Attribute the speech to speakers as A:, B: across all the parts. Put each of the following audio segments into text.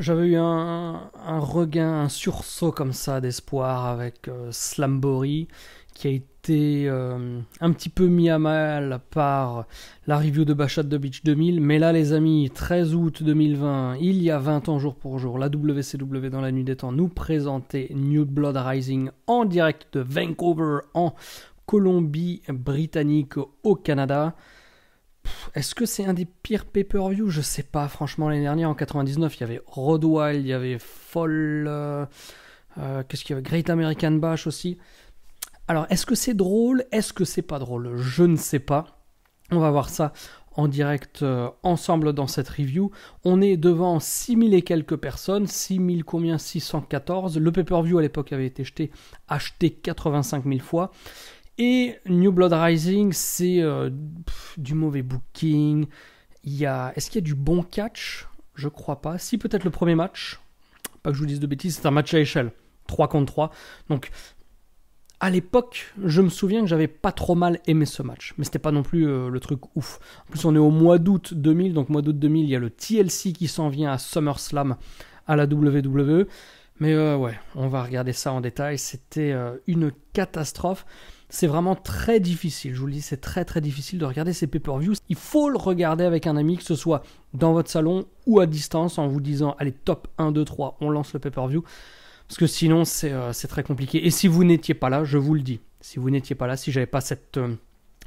A: J'avais eu un regain, un sursaut comme ça d'espoir avec Slamboree, qui a été un petit peu mis à mal par la review de Bash at the Beach 2000. Mais là, les amis, 13 août 2020, il y a 20 ans jour pour jour, la WCW dans la nuit des temps nous présentait New Blood Rising en direct de Vancouver, en Colombie-Britannique, au Canada. Est-ce que c'est un des pires pay-per-view? Je sais pas, franchement. L'année dernière, en 99, il y avait Road Wild, il y avait qu'est-ce qu'il y avait, Great American Bash aussi. Alors, est-ce que c'est drôle? Est-ce que c'est pas drôle? Je ne sais pas. On va voir ça en direct ensemble dans cette review. On est devant 6000 et quelques personnes. 6000 combien? 614. Le pay-per-view à l'époque avait été acheté 85 000 fois. Et New Blood Rising, c'est du mauvais booking. Est-ce qu'il y a du bon catch? Je crois pas. Si, peut-être le premier match. Pas que je vous dise de bêtises, c'est un match à échelle. 3 contre 3. Donc, à l'époque, je me souviens que j'avais pas trop mal aimé ce match. Mais c'était pas non plus le truc ouf. En plus, on est au mois d'août 2000. Donc, mois d'août 2000, il y a le TLC qui s'en vient à SummerSlam à la WWE. Mais ouais, on va regarder ça en détail. C'était une catastrophe. C'est vraiment très difficile, je vous le dis, c'est très très difficile de regarder ces pay-per-views. Il faut le regarder avec un ami, que ce soit dans votre salon ou à distance, en vous disant, allez, top 1, 2, 3, on lance le pay-per-view. Parce que sinon, c'est très compliqué. Et si vous n'étiez pas là, je vous le dis, si vous n'étiez pas là, si j'avais pas cette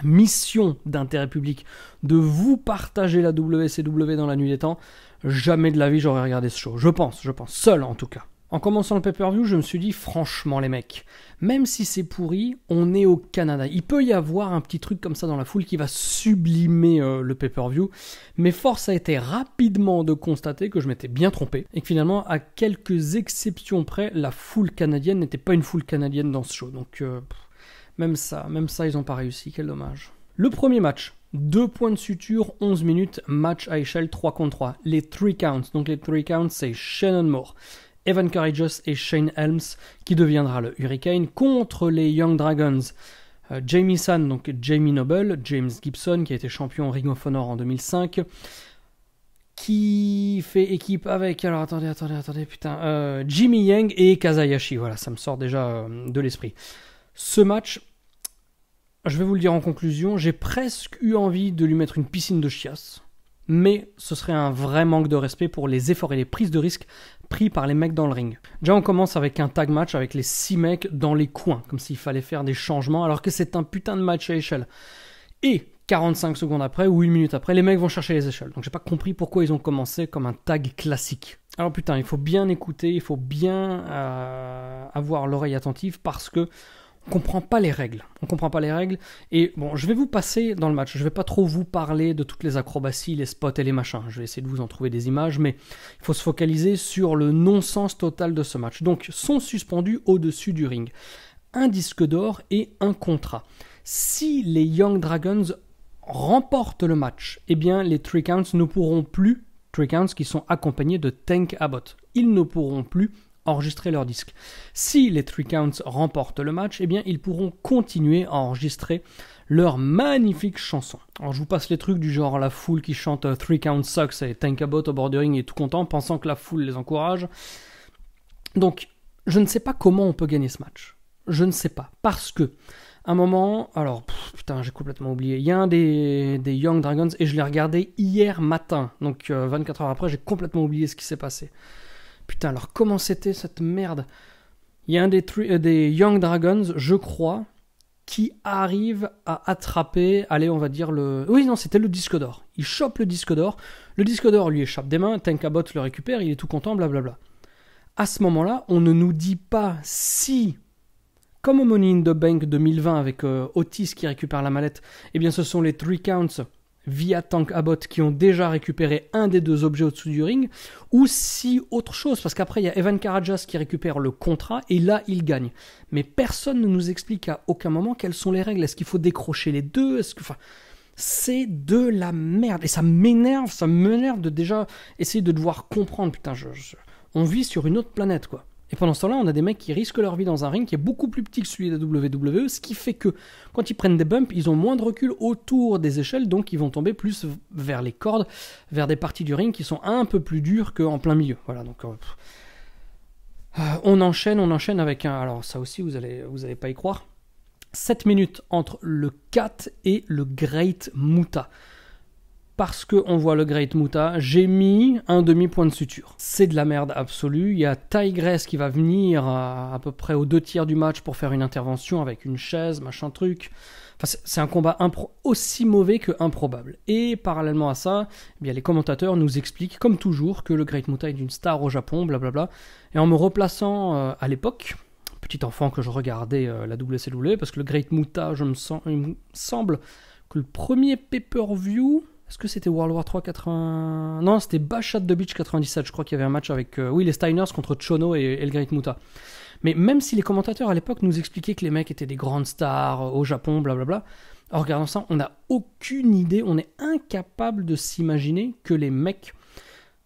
A: mission d'intérêt public de vous partager la WCW dans la nuit des temps, jamais de la vie j'aurais regardé ce show. Je pense, seul en tout cas. En commençant le pay-per-view, je me suis dit, franchement les mecs, même si c'est pourri, on est au Canada. Il peut y avoir un petit truc comme ça dans la foule qui va sublimer le pay-per-view, mais force a été rapidement de constater que je m'étais bien trompé, et que finalement, à quelques exceptions près, la foule canadienne n'était pas une foule canadienne dans ce show. Donc même ça, ils n'ont pas réussi, quel dommage. Le premier match, 2 points de suture, 11 minutes, match à échelle 3 contre 3. Les 3 counts, donc les 3 counts, c'est Shannon Moore, Evan Courageous et Shane Helms, qui deviendra le Hurricane, contre les Young Dragons. Jamie San, donc Jamie Noble, James Gibson, qui a été champion Ring of Honor en 2005, qui fait équipe avec, alors attendez, Jimmy Yang et Kazayashi. Voilà, ça me sort déjà de l'esprit. Ce match, je vais vous le dire en conclusion, j'ai presque eu envie de lui mettre une piscine de chiasse. Mais ce serait un vrai manque de respect pour les efforts et les prises de risque pris par les mecs dans le ring. Déjà, on commence avec un tag match avec les 6 mecs dans les coins, comme s'il fallait faire des changements, alors que c'est un putain de match à échelle. Et 45 secondes après, ou 1 minute après, les mecs vont chercher les échelles. Donc j'ai pas compris pourquoi ils ont commencé comme un tag classique. Alors putain, il faut bien écouter, il faut bien avoir l'oreille attentive, parce que on comprend pas les règles. Et bon, je vais vous passer dans le match. Je vais pas trop vous parler de toutes les acrobaties, les spots et les machins. Je vais essayer de vous en trouver des images, mais il faut se focaliser sur le non-sens total de ce match. Donc, sont suspendus au-dessus du ring un disque d'or et un contrat. Si les Young Dragons remportent le match, eh bien, les 3 counts ne pourront plus, 3 counts qui sont accompagnés de Tank Abbott, ils ne pourront plus enregistrer leur disque. Si les 3 counts remportent le match, eh bien ils pourront continuer à enregistrer leur magnifique chanson. Alors je vous passe les trucs du genre la foule qui chante 3 counts sucks et Tank Abbott au bord du ring est tout content, pensant que la foule les encourage. Donc je ne sais pas comment on peut gagner ce match. Je ne sais pas. Parce que à un moment, alors putain j'ai complètement oublié, il y a un des Young Dragons et je l'ai regardé hier matin. Donc 24 heures après j'ai complètement oublié ce qui s'est passé. Putain, alors comment c'était cette merde? Il y a un des Young Dragons, je crois, qui arrive à attraper, allez, on va dire le... Oui, non, c'était le disque d'or. Il chope le disque d'or lui échappe des mains, Tank Abbott le récupère, il est tout content, blablabla. À ce moment-là, on ne nous dit pas si, comme au Money in the Bank 2020 avec Otis qui récupère la mallette, eh bien ce sont les 3 counts via Tank Abbott qui ont déjà récupéré un des 2 objets au-dessus du ring, ou si autre chose, parce qu'après il y a Evan Courageous qui récupère le contrat, et là il gagne. Mais personne ne nous explique à aucun moment quelles sont les règles. Est-ce qu'il faut décrocher les 2? Enfin, c'est de la merde, et ça m'énerve de déjà essayer de devoir comprendre. Putain, on vit sur une autre planète, quoi. Et pendant ce temps-là, on a des mecs qui risquent leur vie dans un ring qui est beaucoup plus petit que celui de la WWE, ce qui fait que quand ils prennent des bumps, ils ont moins de recul autour des échelles, donc ils vont tomber plus vers les cordes, vers des parties du ring qui sont un peu plus dures qu'en plein milieu. Voilà, donc on enchaîne avec un... Alors ça aussi, vous allez pas y croire. 7 minutes entre le Cat et le Great Muta. Parce qu'on voit le Great Muta, j'ai mis un demi-point de suture. C'est de la merde absolue. Il y a Tigress qui va venir à peu près aux 2/3 du match pour faire une intervention avec une chaise, machin truc. Enfin, c'est un combat aussi mauvais que improbable. Et parallèlement à ça, eh bien, les commentateurs nous expliquent, comme toujours, que le Great Muta est une star au Japon, blablabla. Et en me replaçant à l'époque, petit enfant que je regardais la WCW, parce que le Great Muta, il me semble que le premier pay-per-view... Est-ce que c'était World War 3 80... Non, c'était Bash at the Beach 97. Je crois qu'il y avait un match avec les Steiners contre Chono et le Great Muta. Mais même si les commentateurs à l'époque nous expliquaient que les mecs étaient des grandes stars au Japon, blablabla, en regardant ça, on n'a aucune idée, on est incapable de s'imaginer que les mecs...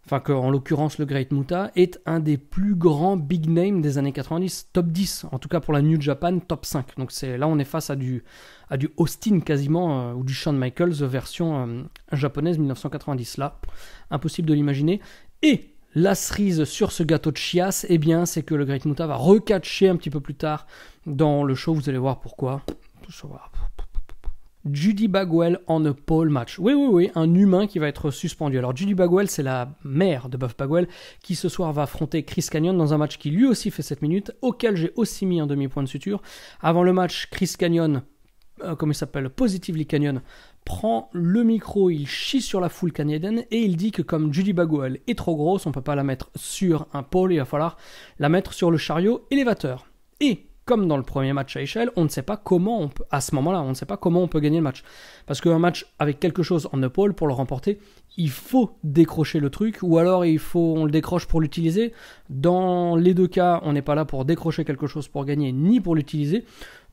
A: Enfin, qu'en l'occurrence, le Great Muta est un des plus grands big names des années 90, top 10, en tout cas pour la New Japan, top 5. Donc là, on est face à du Austin quasiment, ou du Shawn Michaels version japonaise 1990. Là, impossible de l'imaginer. Et la cerise sur ce gâteau de chiasse, eh bien, c'est que le Great Muta va recatcher un petit peu plus tard dans le show. Vous allez voir pourquoi. Judy Bagwell en a pole match. Oui, un humain qui va être suspendu. Alors Judy Bagwell, c'est la mère de Buff Bagwell, qui ce soir va affronter Chris Kanyon dans un match qui lui aussi fait 7 minutes, auquel j'ai aussi mis un demi-point de suture. Avant le match, Chris Kanyon, Positively Kanyon, prend le micro, il chie sur la foule canadienne et il dit que comme Judy Bagwell est trop grosse, on ne peut pas la mettre sur un pôle, il va falloir la mettre sur le chariot élévateur. Et comme dans le premier match à échelle, on ne sait pas comment on peut, à ce moment-là, on ne sait pas comment on peut gagner le match. Parce qu'un match avec quelque chose en épaule, pour le remporter, il faut décrocher le truc, ou alors on le décroche pour l'utiliser. Dans les deux cas, on n'est pas là pour décrocher quelque chose pour gagner, ni pour l'utiliser.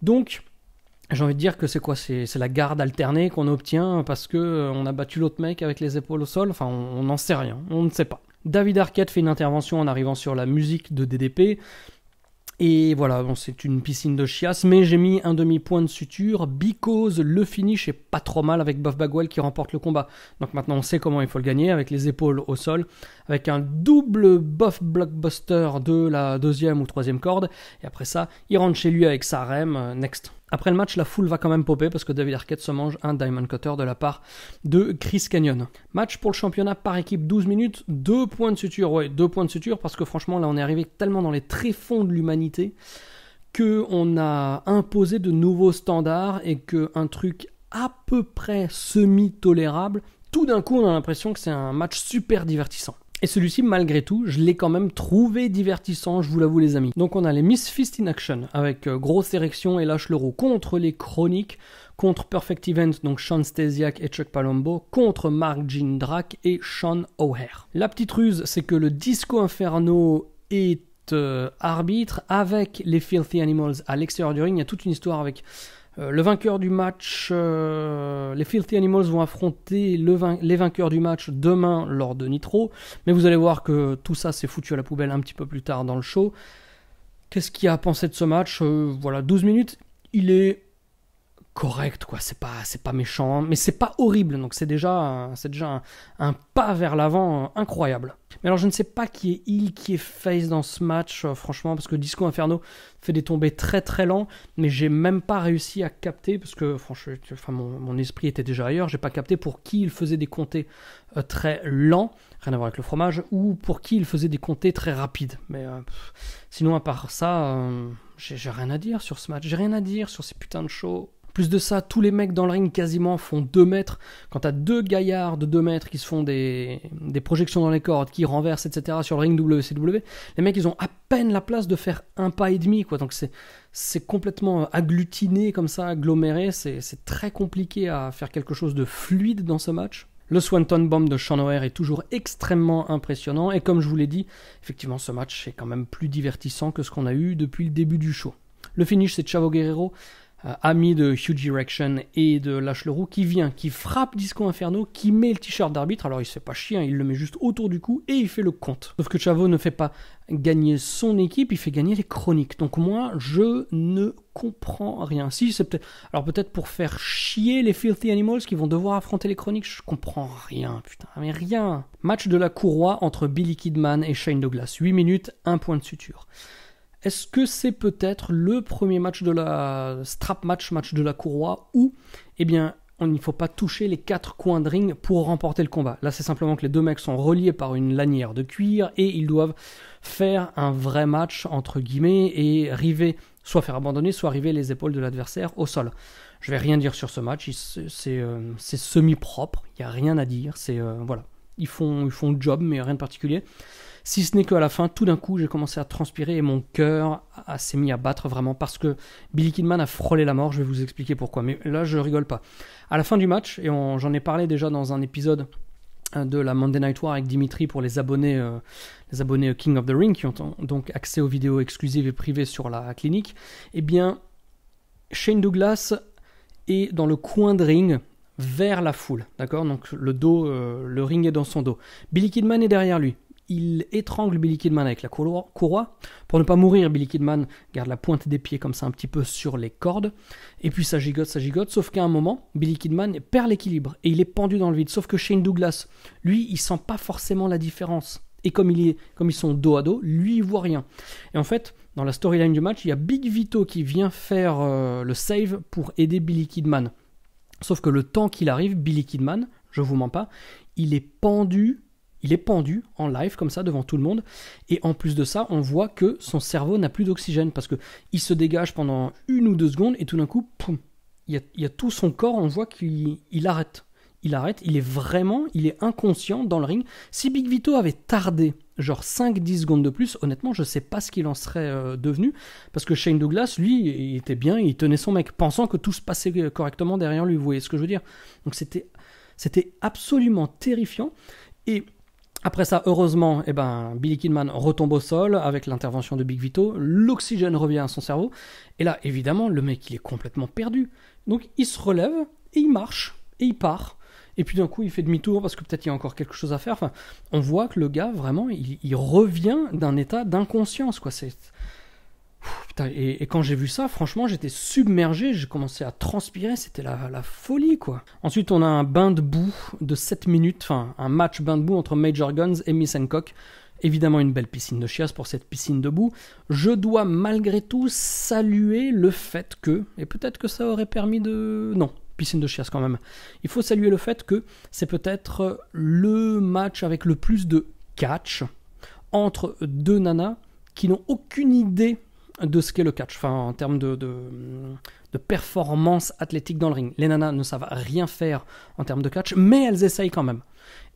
A: Donc, j'ai envie de dire que c'est quoi ? C'est la garde alternée qu'on obtient parce qu'on a battu l'autre mec avec les épaules au sol. Enfin, on n'en sait rien, on ne sait pas. David Arquette fait une intervention en arrivant sur la musique de DDP. Et voilà, bon, c'est une piscine de chiasse, mais j'ai mis un demi-point de suture because le finish est pas trop mal avec Buff Bagwell qui remporte le combat. Donc maintenant on sait comment il faut le gagner, avec les épaules au sol, avec un double Buff Blockbuster de la deuxième ou troisième corde, et après ça, il rentre chez lui avec sa rem, next. Après le match, la foule va quand même popper parce que David Arquette se mange un Diamond Cutter de la part de Chris Kanyon. Match pour le championnat par équipe, 12 minutes, 2 points de suture. Ouais, 2 points de suture parce que franchement, là, on est arrivé tellement dans les tréfonds de l'humanité qu'on a imposé de nouveaux standards et qu'un truc à peu près semi-tolérable, tout d'un coup, on a l'impression que c'est un match super divertissant. Et celui-ci, malgré tout, je l'ai quand même trouvé divertissant, je vous l'avoue les amis. Donc on a les Misfits in Action, avec Grosse Érection et Lâche l'Euro, contre les Chroniques, contre Perfect Event, donc Sean Stasiak et Chuck Palumbo, contre Mark Jean Drac et Sean O'Hare. La petite ruse, c'est que le Disco Inferno est arbitre avec les Filthy Animals à l'extérieur du ring. Il y a toute une histoire avec... le vainqueur du match, les Filthy Animals vont affronter les vainqueurs du match demain lors de Nitro, mais vous allez voir que tout ça s'est foutu à la poubelle un petit peu plus tard dans le show. Qu'est-ce qu'il y a à penser de ce match ? Voilà, 12 minutes, il est correct, quoi. C'est pas méchant, mais c'est pas horrible, donc c'est déjà un pas vers l'avant incroyable. Mais alors je ne sais pas qui est heel, qui est face dans ce match, franchement, parce que Disco Inferno fait des tombées très très lents, mais j'ai même pas réussi à capter, parce que franchement, mon esprit était déjà ailleurs, j'ai pas capté pour qui il faisait des comptés très lents, rien à voir avec le fromage, ou pour qui il faisait des comptés très rapides. Mais sinon, à part ça, j'ai rien à dire sur ce match, j'ai rien à dire sur ces putains de shows. Plus de ça, tous les mecs dans le ring quasiment font 2 mètres. Quand t'as 2 gaillards de 2 mètres qui se font des projections dans les cordes, qui renversent, etc. sur le ring WCW, les mecs ils ont à peine la place de faire un pas et demi, quoi. Donc c'est complètement agglutiné comme ça, aggloméré. C'est très compliqué à faire quelque chose de fluide dans ce match. Le Swanton Bomb de Sean O'Hare est toujours extrêmement impressionnant. Et comme je vous l'ai dit, effectivement ce match est quand même plus divertissant que ce qu'on a eu depuis le début du show. Le finish c'est Chavo Guerrero. ami de Hugh Direction et de Lâche le Roux, qui vient, qui frappe Disco Inferno, qui met le t-shirt d'arbitre. Alors il se fait pas chier, hein, il le met juste autour du cou et il fait le compte. Sauf que Chavo ne fait pas gagner son équipe, il fait gagner les chroniques. Donc moi, je ne comprends rien. Si, c'est peut-être... Alors peut-être pour faire chier les Filthy Animals qui vont devoir affronter les chroniques, je comprends rien, putain, mais rien. Match de la courroie entre Billy Kidman et Shane Douglas. 8 minutes, 1 point de suture. Est-ce que c'est peut-être le premier match de la strap match de la courroie où, eh bien, il ne faut pas toucher les 4 coins de ring pour remporter le combat. Là, c'est simplement que les deux mecs sont reliés par une lanière de cuir et ils doivent faire un vrai match, entre guillemets, et river, soit faire abandonner, soit river les épaules de l'adversaire au sol. Je vais rien dire sur ce match, c'est semi-propre, il n'y a rien à dire, voilà. Ils font le job, mais rien de particulier. Si ce n'est qu'à la fin, tout d'un coup, j'ai commencé à transpirer et mon cœur s'est mis à battre vraiment parce que Billy Kidman a frôlé la mort. Je vais vous expliquer pourquoi. Mais là, je rigole pas. À la fin du match, et j'en ai parlé déjà dans un épisode de la Monday Night War avec Dimitri pour les abonnés King of the Ring qui ont donc accès aux vidéos exclusives et privées sur la clinique, eh bien, Shane Douglas est dans le coin de ring vers la foule, d'accord ? Donc le ring est dans son dos. Billy Kidman est derrière lui. Il étrangle Billy Kidman avec la courroie. Pour ne pas mourir, Billy Kidman garde la pointe des pieds comme ça un petit peu sur les cordes. Et puis ça gigote. Sauf qu'à un moment, Billy Kidman perd l'équilibre et il est pendu dans le vide. Sauf que Shane Douglas, lui, il sent pas forcément la différence. Et comme ils sont dos à dos, lui, il voit rien. Et en fait, dans la storyline du match, il y a Big Vito qui vient faire le save pour aider Billy Kidman. Sauf que le temps qu'il arrive, Billy Kidman, je vous mens pas, il est pendu en live comme ça devant tout le monde et en plus de ça on voit que son cerveau n'a plus d'oxygène parce que il se dégage pendant 1 ou 2 secondes et tout d'un coup poum, il y a tout son corps, on voit qu'il arrête, il est inconscient dans le ring. Si Big Vito avait tardé genre 5-10 secondes de plus, honnêtement je sais pas ce qu'il en serait devenu parce que Shane Douglas lui il était bien, il tenait son mec pensant que tout se passait correctement derrière lui, vous voyez ce que je veux dire. Donc c'était absolument terrifiant. Et après ça, heureusement, Billy Kidman retombe au sol avec l'intervention de Big Vito, l'oxygène revient à son cerveau, et là, évidemment, le mec, il est complètement perdu. Donc, il se relève, et il marche, et il part. Et puis d'un coup, il fait demi-tour parce que peut-être il y a encore quelque chose à faire. Enfin, on voit que le gars, vraiment, il revient d'un état d'inconscience, quoi. Putain, et quand j'ai vu ça, franchement, j'étais submergé, j'ai commencé à transpirer, c'était la folie, quoi. Ensuite, on a un bain de boue de 7 minutes, enfin, un match bain de boue entre Major Guns et Miss Hancock. Évidemment, une belle piscine de chiasse pour cette piscine de boue. Je dois malgré tout saluer le fait que, et peut-être que ça aurait permis de... Non, piscine de chiasse quand même. Il faut saluer le fait que c'est peut-être le match avec le plus de catch entre deux nanas qui n'ont aucune idée de ce qu'est le catch, enfin en termes de performance athlétique dans le ring. Les nanas ne savent rien faire en termes de catch, mais elles essayent quand même.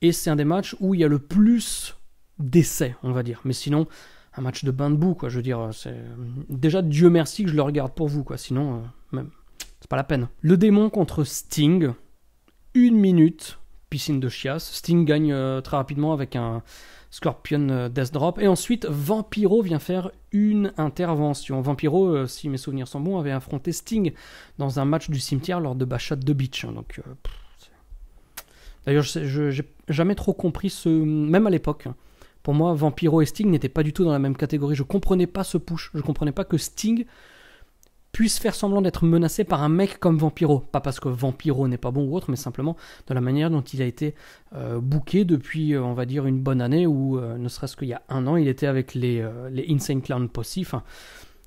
A: Et c'est un des matchs où il y a le plus d'essais, on va dire. Mais sinon, un match de bain de boue, quoi. Je veux dire, c'est déjà Dieu merci que je le regarde pour vous, quoi. Sinon, même, c'est pas la peine. Le démon contre Sting, 1 minute, piscine de chiasse. Sting gagne très rapidement avec un Scorpion Death Drop. Et ensuite, Vampiro vient faire une intervention. Vampiro, si mes souvenirs sont bons, avait affronté Sting dans un match du cimetière lors de Bash at the Beach. Donc, d'ailleurs, je n'ai jamais trop compris même à l'époque. Pour moi, Vampiro et Sting n'étaient pas du tout dans la même catégorie. Je comprenais pas ce push. Je comprenais pas que Sting puisse faire semblant d'être menacé par un mec comme Vampiro. Pas parce que Vampiro n'est pas bon ou autre, mais simplement de la manière dont il a été booké depuis, on va dire, une bonne année, ou ne serait-ce qu'il y a 1 an, il était avec les Insane Clown Posse. Enfin,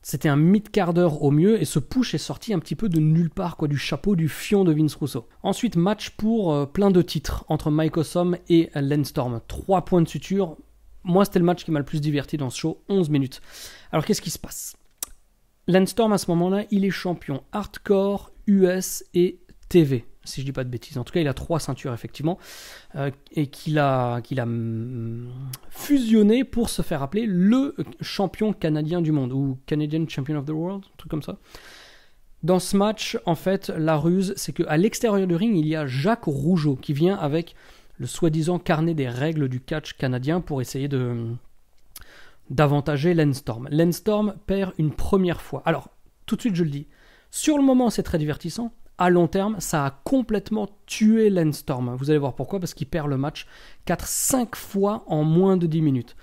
A: c'était un mid-carder au mieux, et ce push est sorti un petit peu de nulle part, quoi, du chapeau, du fion de Vince Russo. Ensuite, match pour plein de titres entre Mike Awesome et Lance Storm. 3 points de suture. Moi, c'était le match qui m'a le plus diverti dans ce show, 11 minutes. Alors, qu'est-ce qui se passe ? Lance Storm, à ce moment-là, il est champion hardcore, US et TV, si je dis pas de bêtises. En tout cas, il a 3 ceintures, effectivement, et qu'il a fusionné pour se faire appeler le champion canadien du monde, ou Canadian Champion of the World, un truc comme ça. Dans ce match, en fait, la ruse, c'est qu'à l'extérieur du ring, il y a Jacques Rougeau qui vient avec le soi-disant carnet des règles du catch canadien pour essayer d'avantager Lance Storm. Lance Storm perd une première fois. Alors, tout de suite je le dis, Sur le moment, c'est très divertissant. À long terme, ça a complètement tué Lenstorm. Vous allez voir pourquoi, parce qu'il perd le match 4-5 fois en moins de 10 minutes.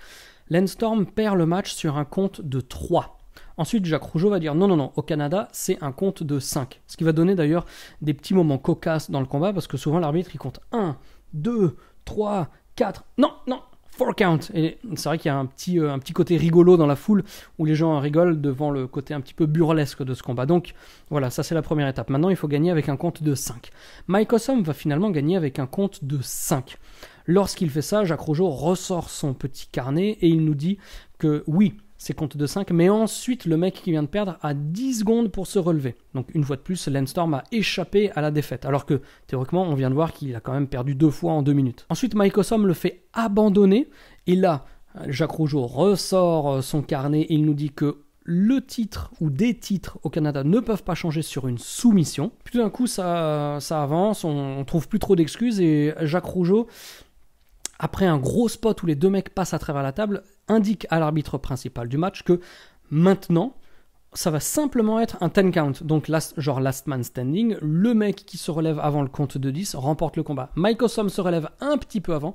A: Lenstorm perd le match sur un compte de 3. Ensuite, Jacques Rougeau va dire non, au Canada, c'est un compte de 5. Ce qui va donner d'ailleurs des petits moments cocasses dans le combat, parce que souvent l'arbitre il compte 1, 2, 3, 4. Non, 4 count. Et c'est vrai qu'il y a un petit côté rigolo dans la foule où les gens rigolent devant le côté un petit peu burlesque de ce combat. Donc voilà, ça c'est la première étape. Maintenant, il faut gagner avec un compte de 5. Mike Awesome va finalement gagner avec un compte de 5. Lorsqu'il fait ça, Jacques Rougeau ressort son petit carnet et il nous dit que oui, c'est compte de 5, mais ensuite le mec qui vient de perdre a 10 secondes pour se relever. Donc une fois de plus, Lenstorm a échappé à la défaite, alors que théoriquement on vient de voir qu'il a quand même perdu 2 fois en 2 minutes. Ensuite Mike Awesome le fait abandonner, et là Jacques Rougeau ressort son carnet et il nous dit que le titre ou des titres au Canada ne peuvent pas changer sur une soumission. Puis tout d'un coup ça avance, on trouve plus trop d'excuses et Jacques Rougeau, après un gros spot où les deux mecs passent à travers la table, indique à l'arbitre principal du match que maintenant, ça va simplement être un 10 count. Donc last man standing, le mec qui se relève avant le compte de 10 remporte le combat. Mike Awesome se relève un petit peu avant.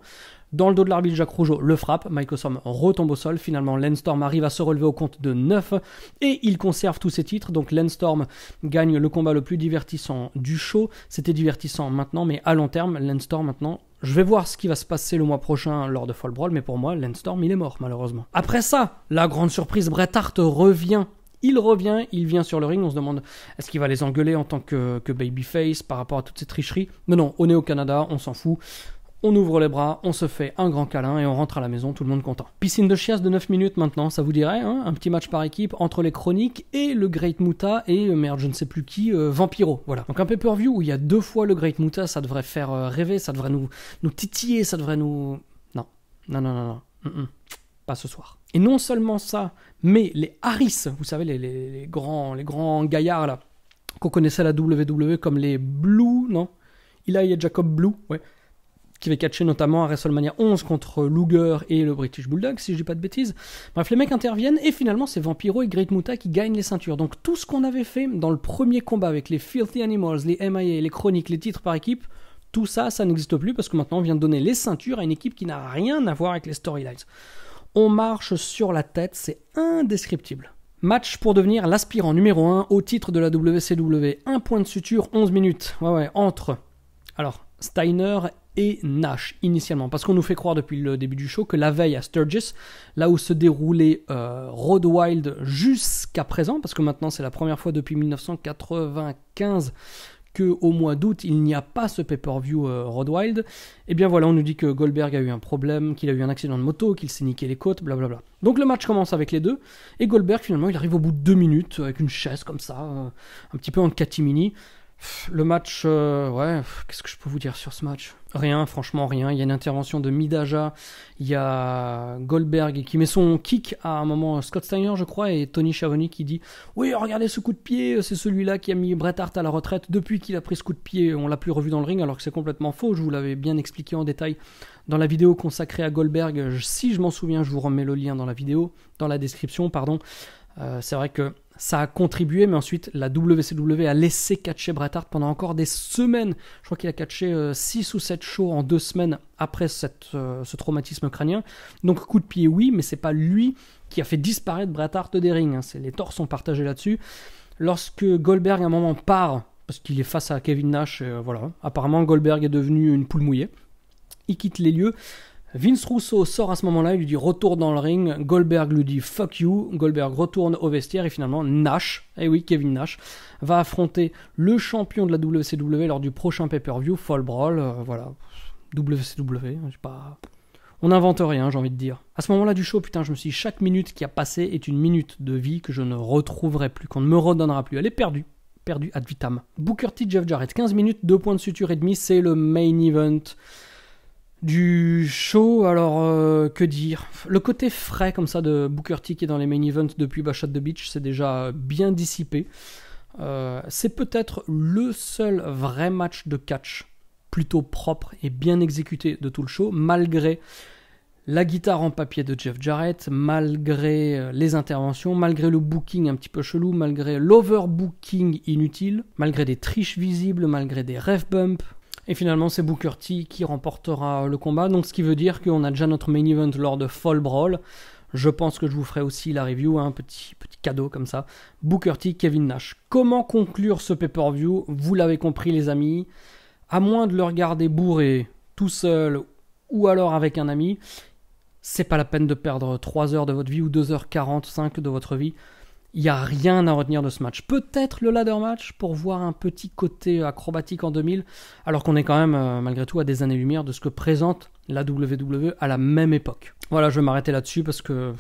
A: Dans le dos de l'arbitre, Jacques Rougeau le frappe. Mike Awesome retombe au sol. Finalement, Lenstorm arrive à se relever au compte de 9 et il conserve tous ses titres. Donc Lenstorm gagne le combat le plus divertissant du show. C'était divertissant maintenant, mais à long terme, Lenstorm maintenant... Je vais voir ce qui va se passer le mois prochain lors de Fall Brawl, mais pour moi, Lenstorm, il est mort, malheureusement. Après ça, la grande surprise, Bret Hart revient. Il revient, il vient sur le ring, on se demande est-ce qu'il va les engueuler en tant que babyface par rapport à toutes ces tricheries. Non, on est au Canada, on s'en fout. On ouvre les bras, on se fait un grand câlin et on rentre à la maison, tout le monde content. Piscine de chiasse de 9 minutes maintenant, ça vous dirait, hein, un petit match par équipe entre les Chroniques et le Great Muta et, merde, je ne sais plus qui, Vampiro. Voilà. Donc un pay-per-view où il y a 2 fois le Great Muta, ça devrait faire rêver, ça devrait nous titiller, ça devrait nous... Non. Pas ce soir. Et non seulement ça, mais les Harris, vous savez, les grands gaillards là, qu'on connaissait à la WWE comme les Blue, non? Eli Jacob Blue, ouais. Qui avait catché notamment à WrestleMania 11 contre Luger et le British Bulldog, si je dis pas de bêtises. Bref, les mecs interviennent et finalement c'est Vampiro et Great Muta qui gagnent les ceintures. Donc tout ce qu'on avait fait dans le premier combat avec les Filthy Animals, les MIA, les Chroniques, les titres par équipe, tout ça, ça n'existe plus parce que maintenant on vient de donner les ceintures à une équipe qui n'a rien à voir avec les storylines. On marche sur la tête, c'est indescriptible. Match pour devenir l'aspirant numéro 1 au titre de la WCW. 1 point de suture, 11 minutes. Ouais, entre... Alors, Steiner et Nash, initialement. Parce qu'on nous fait croire depuis le début du show que la veille à Sturgis, là où se déroulait Road Wild jusqu'à présent, parce que maintenant c'est la première fois depuis 1995 qu'au mois d'août, il n'y a pas ce pay-per-view Road Wild, et bien voilà, on nous dit que Goldberg a eu un problème, qu'il a eu un accident de moto, qu'il s'est niqué les côtes, blablabla. Donc le match commence avec les deux, et Goldberg finalement il arrive au bout de 2 minutes, avec une chaise comme ça, un petit peu en catimini. Le match, qu'est-ce que je peux vous dire sur ce match? Rien, franchement rien. Il y a une intervention de Midaja, il y a Goldberg qui met son kick à un moment, Scott Steiner je crois, et Tony Schiavone qui dit « Oui, regardez ce coup de pied, c'est celui-là qui a mis Bret Hart à la retraite. Depuis qu'il a pris ce coup de pied, on l'a plus revu dans le ring, alors que c'est complètement faux. Je vous l'avais bien expliqué en détail dans la vidéo consacrée à Goldberg. Si je m'en souviens, je vous remets le lien dans la vidéo, dans la description, pardon. C'est vrai que ça a contribué, mais ensuite la WCW a laissé catcher Bret Hart pendant encore des semaines. Je crois qu'il a catché 6 ou 7 shows en 2 semaines après ce traumatisme crânien. Donc coup de pied oui, mais c'est pas lui qui a fait disparaître Bret Hart des rings, hein. Les torts sont partagés là-dessus. Lorsque Goldberg à un moment part, parce qu'il est face à Kevin Nash, voilà, apparemment Goldberg est devenu une poule mouillée, il quitte les lieux. Vince Russo sort à ce moment-là, il lui dit retourne dans le ring, Goldberg lui dit fuck you, Goldberg retourne au vestiaire et finalement Nash, Kevin Nash, va affronter le champion de la WCW lors du prochain pay-per-view, Fall Brawl, voilà, WCW, on n'invente rien, j'ai envie de dire. À ce moment-là du show, putain, je me suis dit, chaque minute qui a passé est une minute de vie que je ne retrouverai plus, qu'on ne me redonnera plus, elle est perdue ad vitam. Booker T, Jeff Jarrett, 15 minutes, 2 points de suture et demi, c'est le main event du show. Alors que dire, le côté frais comme ça de Booker T qui est dans les main events depuis Bash at the Beach, c'est déjà bien dissipé. C'est peut-être le seul vrai match de catch plutôt propre et bien exécuté de tout le show, malgré La guitare en papier de Jeff Jarrett, malgré les interventions, malgré le booking un petit peu chelou, malgré l'overbooking inutile, malgré des triches visibles, malgré des ref bumps. Et finalement, c'est Booker T qui remportera le combat. Donc, ce qui veut dire qu'on a déjà notre main event lors de Fall Brawl. Je pense que je vous ferai aussi la review, un petit cadeau comme ça. Booker T, Kevin Nash. Comment conclure ce pay-per-view? Vous l'avez compris, les amis. À moins de le regarder bourré, tout seul, ou alors avec un ami, c'est pas la peine de perdre 3 heures de votre vie ou 2h45 de votre vie. Il n'y a rien à retenir de ce match. Peut-être le ladder match pour voir un petit côté acrobatique en 2000, alors qu'on est quand même, malgré tout, à des années-lumière de ce que présente la WWE à la même époque. Voilà, je vais m'arrêter là-dessus parce que...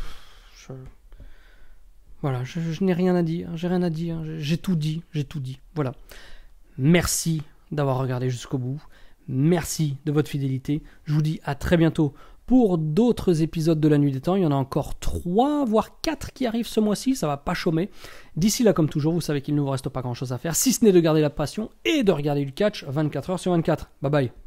A: je n'ai rien à dire. J'ai rien à dire. J'ai tout dit. Voilà. Merci d'avoir regardé jusqu'au bout. Merci de votre fidélité. Je vous dis à très bientôt pour d'autres épisodes de la Nuit des Temps. Il y en a encore 3, voire 4 qui arrivent ce mois-ci, ça va pas chômer. D'ici là, comme toujours, vous savez qu'il ne vous reste pas grand-chose à faire, si ce n'est de garder la passion et de regarder du catch 24h sur 24. Bye bye.